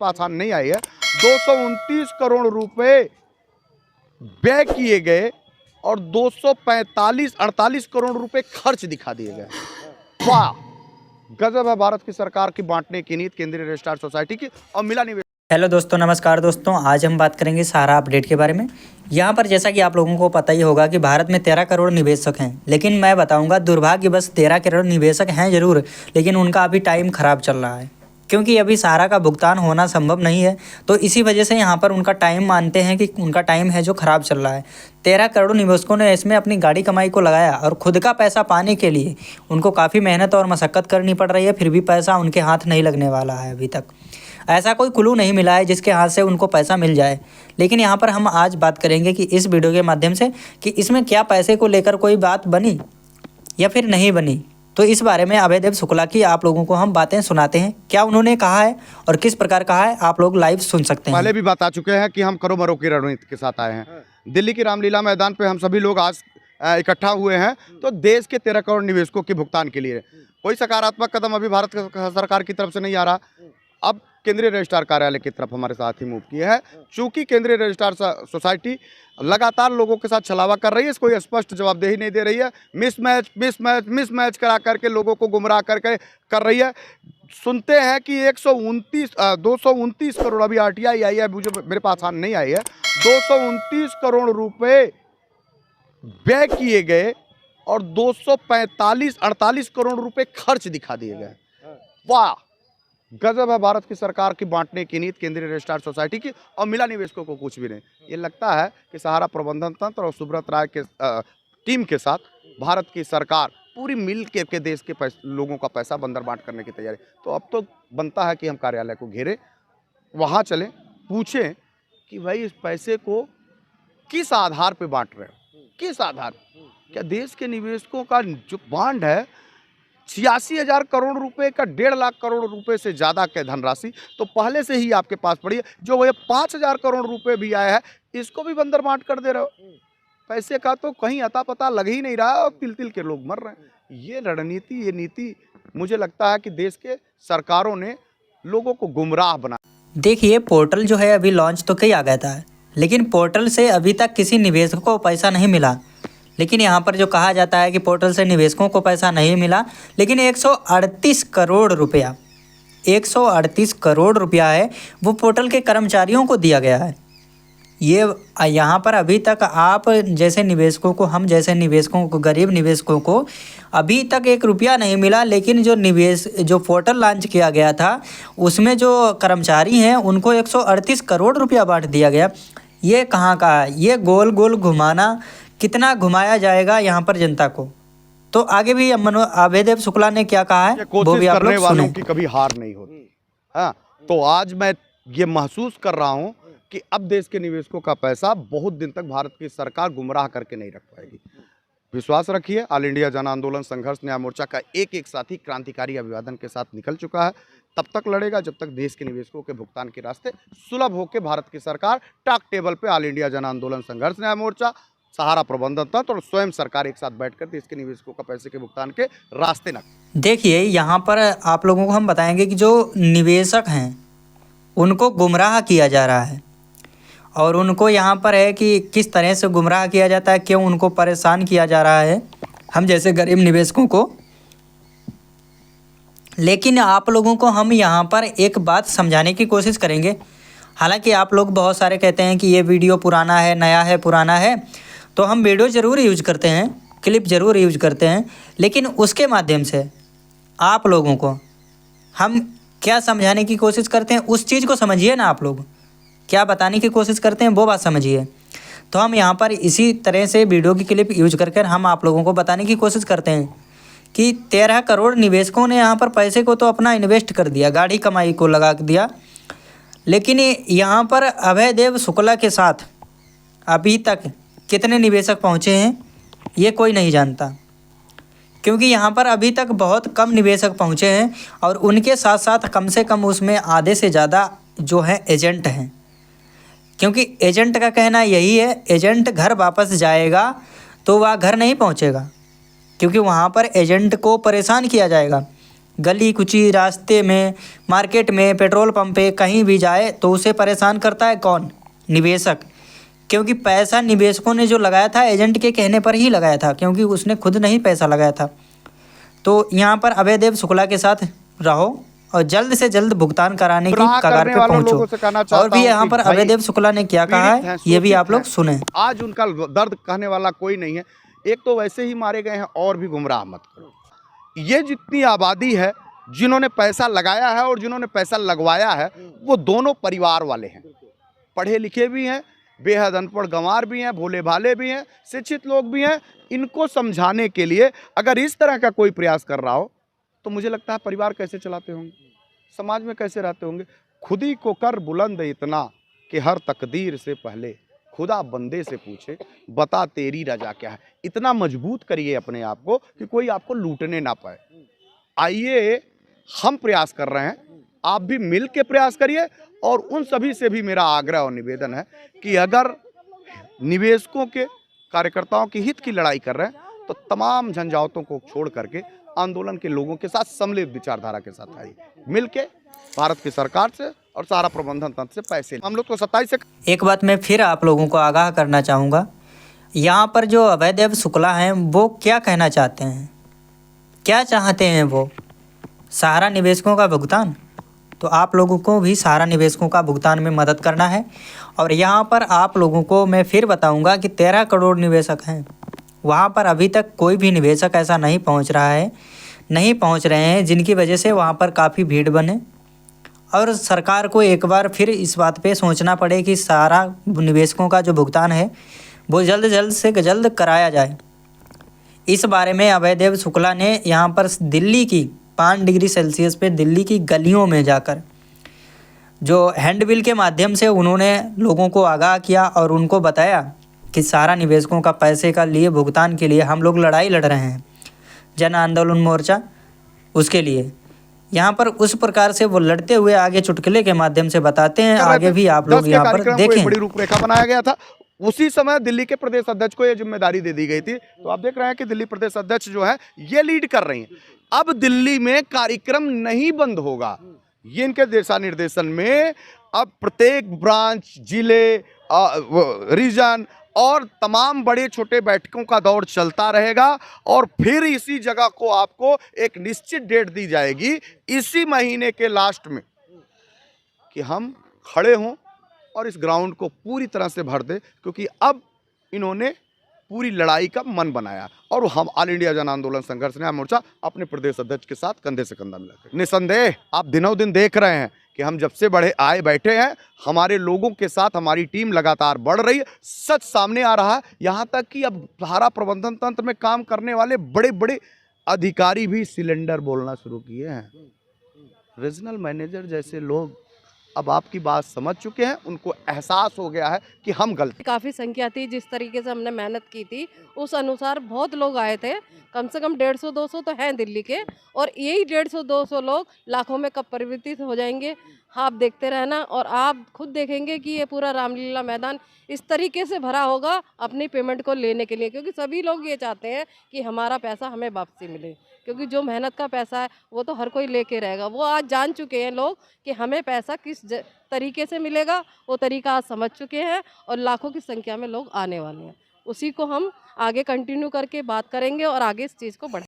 आसान नहीं आई है। 229 करोड़ रुपए व्यय किए गए और 245-48 करोड़ रुपए खर्च दिखा दिए गए। वाह, गजब है भारत की सरकार की बांटने की नीति केंद्रीय रजिस्ट्रार सोसाइटी की और मिला निवेश। हेलो दोस्तों, नमस्कार दोस्तों। आज हम बात करेंगे सहारा अपडेट के बारे में। यहाँ पर जैसा कि आप लोगों को पता ही होगा कि भारत में 13 करोड़ निवेशक हैं, लेकिन मैं बताऊंगा दुर्भाग्यवश 13 करोड़ निवेशक हैं ज़रूर, लेकिन उनका अभी टाइम ख़राब चल रहा है क्योंकि अभी सहारा का भुगतान होना संभव नहीं है। तो इसी वजह से यहाँ पर उनका टाइम मानते हैं कि उनका टाइम है जो ख़राब चल रहा है। 13 करोड़ निवेशकों ने इसमें अपनी गाड़ी कमाई को लगाया और खुद का पैसा पाने के लिए उनको काफ़ी मेहनत और मशक्क़त करनी पड़ रही है, फिर भी पैसा उनके हाथ नहीं लगने वाला है। अभी तक ऐसा कोई क्लू नहीं मिला है जिसके हाथ से उनको पैसा मिल जाए। लेकिन यहाँ पर हम आज बात करेंगे कि इस वीडियो के माध्यम से कि इसमें क्या पैसे को लेकर कोई बात बनी या फिर नहीं बनी। तो इस बारे में अभय देव शुक्ला की आप लोगों को हम बातें सुनाते हैं, क्या उन्होंने कहा है और किस प्रकार कहा है, आप लोग लाइव सुन सकते हैं। पहले भी बता चुके हैं कि हम करो मरो की रणनीति के साथ आए हैं। दिल्ली की रामलीला मैदान पे हम सभी लोग आज इकट्ठा हुए हैं तो देश के 13 करोड़ निवेशकों के भुगतान के लिए। कोई सकारात्मक कदम अभी भारत सरकार की तरफ से नहीं आ रहा। अब केंद्रीय रजिस्ट्रार कार्यालय की तरफ हमारे साथ ही मूव किया है। चूंकि केंद्रीय रजिस्ट्रार सोसाइटी लगातार लोगों के साथ छलावा कर रही है, कोई स्पष्ट जवाबदेही नहीं दे रही है, मिसमैच करा करके लोगों को गुमराह करके कर रही है। सुनते हैं कि 229 करोड़, अभी आरटीआई आई है, मुझे मेरे पास नहीं आई है, 229 करोड़ रुपए व्यय किए गए और 245-48 करोड़ रुपए खर्च दिखा दिए गए। वाह, गजब है भारत की सरकार की बांटने की नीति केंद्रीय रजिस्ट्रार सोसाइटी की और मिला निवेशकों को कुछ भी नहीं। ये लगता है कि सहारा प्रबंधन तंत्र और सुब्रत राय के टीम के साथ भारत की सरकार पूरी मिल के देश के लोगों का पैसा बंदर बांट करने की तैयारी। तो अब तो बनता है कि हम कार्यालय को घेरें, वहाँ चलें, पूछें कि भाई इस पैसे को किस आधार पर बांट रहे हो, किस आधार। क्या देश के निवेशकों का जो बांड है 86,000 करोड़ रुपए का 1.5 लाख करोड़ रुपए से ज़्यादा के धनराशि तो पहले से ही आपके पास पड़ी है। जो ये 5,000 करोड़ रुपए भी आया है, इसको भी बंदर बांट कर दे रहे हो। पैसे का तो कहीं अता पता लग ही नहीं रहा और तिल तिल के लोग मर रहे हैं। ये रणनीति, ये नीति, मुझे लगता है कि देश के सरकारों ने लोगों को गुमराह बना। देखिए, पोर्टल जो है अभी लॉन्च तो किया गया था, लेकिन पोर्टल से अभी तक किसी निवेशक को पैसा नहीं मिला। लेकिन यहाँ पर जो कहा जाता है कि पोर्टल से निवेशकों को पैसा नहीं मिला, लेकिन 138 करोड़ रुपया 138 करोड़ रुपया है वो पोर्टल के कर्मचारियों को दिया गया है। ये यहाँ पर अभी तक आप जैसे निवेशकों को, हम जैसे निवेशकों को, गरीब निवेशकों को अभी तक 1 रुपया नहीं मिला। लेकिन जो पोर्टल लॉन्च किया गया था उसमें जो कर्मचारी हैं उनको 138 करोड़ रुपया बांट दिया गया। ये कहाँ का है? ये गोल गोल घुमाना, कितना घुमाया जाएगा यहाँ पर जनता को। तो आगे भी अभय देव शुक्ला ने क्या कहा है वो भी आप लोग सुने। वालों की कभी हार नहीं होती। हाँ, तो आज मैं ये महसूस कर रहा हूँ कि अब देश के निवेशकों का पैसा बहुत दिन तक भारत की सरकार गुमराह करके नहीं रख पाएगी। विश्वास रखिए, ऑल इंडिया जन आंदोलन संघर्ष न्याय मोर्चा का एक साथी क्रांतिकारी अभिवादन के साथ निकल चुका है। तब तक लड़ेगा जब तक देश के निवेशकों के भुगतान के रास्ते सुलभ होकर भारत की सरकार टाक टेबल पे ऑल इंडिया जन आंदोलन संघर्ष न्याय मोर्चा, सहारा प्रबंधन तंत्र और स्वयं सरकार एक साथ बैठकर देश के निवेशकों का पैसे के भुगतान के रास्ते न। देखिए, यहाँ पर आप लोगों को हम बताएंगे कि जो निवेशक हैं उनको गुमराह किया जा रहा है और उनको यहाँ पर है कि किस तरह से गुमराह किया जाता है, क्यों उनको परेशान किया जा रहा है हम जैसे गरीब निवेशकों को। लेकिन आप लोगों को हम यहाँ पर एक बात समझाने की कोशिश करेंगे। हालांकि आप लोग बहुत सारे कहते हैं कि ये वीडियो पुराना है, नया है, पुराना है, तो हम वीडियो ज़रूर यूज करते हैं, क्लिप ज़रूर यूज करते हैं, लेकिन उसके माध्यम से आप लोगों को हम क्या समझाने की कोशिश करते हैं उस चीज़ को समझिए ना। आप लोग क्या बताने की कोशिश करते हैं वो बात समझिए। तो हम यहाँ पर इसी तरह से वीडियो की क्लिप यूज करके हम आप लोगों को बताने की कोशिश करते हैं कि 13 करोड़ निवेशकों ने यहाँ पर पैसे को तो अपना इन्वेस्ट कर दिया, गाड़ी कमाई को लगा दिया। लेकिन यहाँ पर अभय देव शुक्ला के साथ अभी तक कितने निवेशक पहुँचे हैं ये कोई नहीं जानता, क्योंकि यहाँ पर अभी तक बहुत कम निवेशक पहुँचे हैं और उनके साथ साथ कम से कम उसमें आधे से ज़्यादा जो है एजेंट हैं। क्योंकि एजेंट का कहना यही है, एजेंट घर वापस जाएगा तो वह घर नहीं पहुँचेगा, क्योंकि वहाँ पर एजेंट को परेशान किया जाएगा। गली कुची रास्ते में, मार्केट में, पेट्रोल पंप पे कहीं भी जाए तो उसे परेशान करता है कौन? निवेशक। क्योंकि पैसा निवेशकों ने जो लगाया था एजेंट के कहने पर ही लगाया था, क्योंकि उसने खुद नहीं पैसा लगाया था। तो यहाँ पर अभय देव शुक्ला के साथ रहो और जल्द से जल्द भुगतान कराने की कगार पे पहुंचो। और भी यहाँ पर अभय देव शुक्ला ने क्या कहा है ये भी आप लोग सुने। आज उनका दर्द कहने वाला कोई नहीं है। एक तो वैसे ही मारे गए हैं और भी गुमराह मत करो। ये जितनी आबादी है जिन्होंने पैसा लगाया है और जिन्होंने पैसा लगवाया है वो दोनों परिवार वाले हैं, पढ़े लिखे भी हैं, बेहद अनपढ़ गंवार भी हैं, भोले भाले भी हैं, शिक्षित लोग भी हैं। इनको समझाने के लिए अगर इस तरह का कोई प्रयास कर रहा हो तो मुझे लगता है परिवार कैसे चलाते होंगे, समाज में कैसे रहते होंगे। खुदी को कर बुलंद इतना कि हर तकदीर से पहले खुदा बंदे से पूछे बता तेरी रजा क्या है। इतना मजबूत करिए अपने आप को कि कोई आपको लूटने ना पाए। आइए हम प्रयास कर रहे हैं, आप भी मिल के प्रयास करिए। और उन सभी से भी मेरा आग्रह और निवेदन है कि अगर निवेशकों के कार्यकर्ताओं की हित की लड़ाई कर रहे हैं तो तमाम झंझावतों को छोड़ करके आंदोलन के लोगों के साथ सम्मिलित विचारधारा के साथ आइए, मिलके भारत की सरकार से और सारा प्रबंधन तंत्र से पैसे हम लोग तो 27 से। एक बात मैं फिर आप लोगों को आगाह करना चाहूँगा, यहाँ पर जो अभय देव शुक्ला हैं वो क्या कहना चाहते हैं, क्या चाहते हैं वो? सहारा निवेशकों का भुगतान। तो आप लोगों को भी सहारा निवेशकों का भुगतान में मदद करना है। और यहाँ पर आप लोगों को मैं फिर बताऊँगा कि 13 करोड़ निवेशक हैं, वहाँ पर अभी तक कोई भी निवेशक ऐसा नहीं पहुँच रहा है, नहीं पहुँच रहे हैं, जिनकी वजह से वहाँ पर काफ़ी भीड़ बने। और सरकार को एक बार फिर इस बात पे सोचना पड़े कि सारा निवेशकों का जो भुगतान है वो जल्द से जल्द कराया जाए। इस बारे में अभय देव शुक्ला ने यहाँ पर दिल्ली की 5 डिग्री सेल्सियस पे दिल्ली की गलियों में जाकर जो हैंडबिल के माध्यम से उन्होंने लोगों को आगाह किया और उनको बताया कि सारा निवेशकों का पैसे का लिए भुगतान के लिए हम लोग लड़ाई लड़ रहे हैं, जन आंदोलन मोर्चा उसके लिए। यहाँ पर उस प्रकार से वो लड़ते हुए आगे चुटकुले के माध्यम से बताते हैं। आगे भी आप लोग यहाँ पर देखें। बड़ी रूपरेखा बनाया गया था, उसी समय दिल्ली के प्रदेश अध्यक्ष को ये जिम्मेदारी दे दी गई थी। तो आप देख रहे हैं कि दिल्ली प्रदेश अध्यक्ष जो है ये लीड कर रही हैं। अब दिल्ली में कार्यक्रम नहीं बंद होगा, ये इनके दिशा निर्देशन में अब प्रत्येक ब्रांच, जिले, रीजन और तमाम बड़े छोटे बैठकों का दौर चलता रहेगा। और फिर इसी जगह को आपको एक निश्चित डेट दी जाएगी इसी महीने के लास्ट में कि हम खड़े हों और इस ग्राउंड को पूरी तरह से भर दे, क्योंकि अब इन्होंने पूरी लड़ाई का मन बनाया। और हम ऑल इंडिया जन आंदोलन संघर्ष न्याय मोर्चा अपने प्रदेश अध्यक्ष के साथ कंधे से कंधा मिलाकर, निसंदेह आप दिनों दिन देख रहे हैं कि हम जब से बैठे हैं, हमारे लोगों के साथ हमारी टीम लगातार बढ़ रही है। सच सामने आ रहा है, यहाँ तक कि अब सहारा प्रबंधन तंत्र में काम करने वाले बड़े बड़े अधिकारी भी सिलेंडर बोलना शुरू किए हैं। रीजनल मैनेजर जैसे लोग अब आपकी बात समझ चुके हैं, उनको एहसास हो गया है कि हम गलत। काफ़ी संख्या थी, जिस तरीके से हमने मेहनत की थी उस अनुसार बहुत लोग आए थे, कम से कम 150-200 तो हैं दिल्ली के। और यही 150-200 लोग लाखों में कब परिवर्तित हो जाएंगे आप देखते रहना। और आप खुद देखेंगे कि ये पूरा रामलीला मैदान इस तरीके से भरा होगा अपनी पेमेंट को लेने के लिए, क्योंकि सभी लोग ये चाहते हैं कि हमारा पैसा हमें वापसी मिले, क्योंकि जो मेहनत का पैसा है वो तो हर कोई लेके रहेगा। वो आज जान चुके हैं लोग कि हमें पैसा किस तरीके से मिलेगा, वो तरीका आज समझ चुके हैं और लाखों की संख्या में लोग आने वाले हैं। उसी को हम आगे कंटिन्यू करके बात करेंगे और आगे इस चीज़ को बढ़ा